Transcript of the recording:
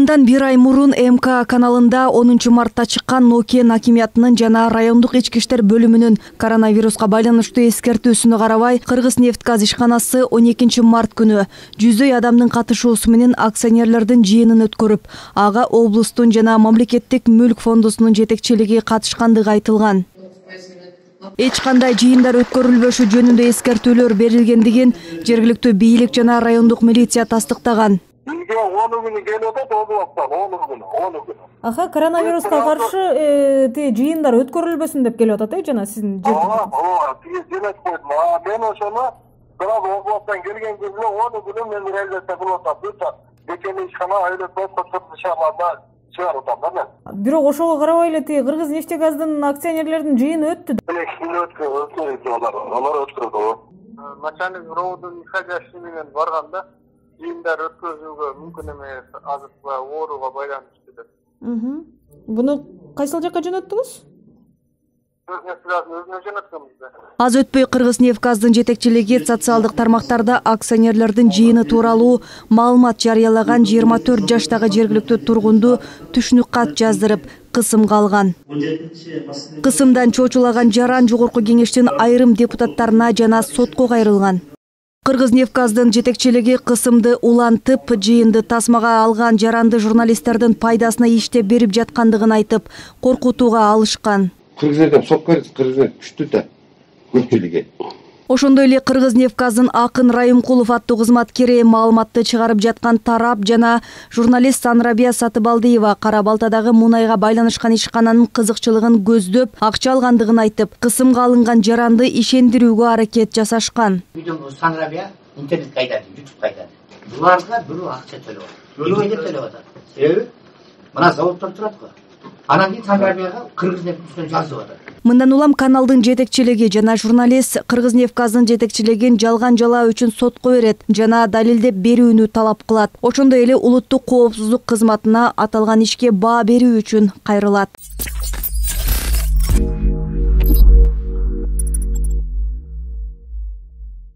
Мындан бир ай мурун МК каналында 10 мартта чыккан Нокен акимиятынын жана райондук ички иштер бөлүмүнүн коронавируска байланыштуу эскертүүсүнө карабай Кыргыз-Нефтгаз ишканасы 12 март күнү жүздөй адамдын катышуусу менен акционерлердин жыйынын өткөрүп, ага облустун жана мамлекеттик мүлк фондусунун жетекчилиги катышкандыгы айтылган. Эч кандай жыйындар өткөрүлбөшү жөнүндө эскертүүлөр берилгендигин жергиликтүү бийлик жана райондук милиция тастыктаган. Аха, коронавируска каршы жыйындар өткөрүлбөсүн деп келип атат, жана сиздин мен ошону бирок областтан келген кезде 10 күнү мен реализация кылып атам. Бекене ишкана айлык шаарларда чыгарып атам да. Бирок ошого карабай эле Кыргыз-Нефтегаздын акционерлердин жыйыны өттү. Алар өткөрдү. Начальник ровдун исходящий менен барганда жыйындар өткөрүүгө мүмкүн эмес, азыркы ооруга байланыштуу деп. Буну кайсыл жакка жөнөттүңүз? Аз өтпөй Кыргыз-Нефтгаздын жетекчилиги социалдык тармактарда акционерлердин жыйыны тууралуу маалымат жарыялаган 24 жаштагы жергиликтүү тургунду түшүнүк кат жаздырып, кысымга алган. Кысымдан чочулаган жаран жогорку кеңештин айрым депутаттарына жана сотко кайрылган. Кыргыз-Нефтгаздын жетекчилиги кысымды улантып, жыйынды тасмага алган жаранды журналисттердин пайдасына иштеп берип жаткандыгын айтып, коркутууга алышкан. Кыргызстан соккар, Кыргызстан күчтүү да көпчүлүгү. Ошондой эле Кыргыз-Нефтгаздын Акын Райымкулов аттуу кызматкери маалыматты чыгарып жаткан тарап жана журналист Санрабия Сатыбалдиева Кара Балтадагы мунайга байланышкан ишкананын кызыкчылыгын көздөп, акча алгандыгын айтып, кысымга алынган жаранды ишендирүүгө аракет жасашкан. Санрабия интернет кайдады, YouTube кайдады. Буларга бирөө акча төлөп атат. Эмнеге төлөп атат? Себеби мына заводдор турат го. Анан кийин Санрабияга Кыргыз-Нефтгаздын жазып атат. Мындан улам каналдын жетекчилиги жана журналист Кыргыз-Нефтгаздын жетекчилигин жалган жалаа үчүн сотко берет жана далилдеп берүүнү талап кылат. Ошондой эле улуттук коопсуздук кызматына аталган ишке баа берүү үчүн кайрылат.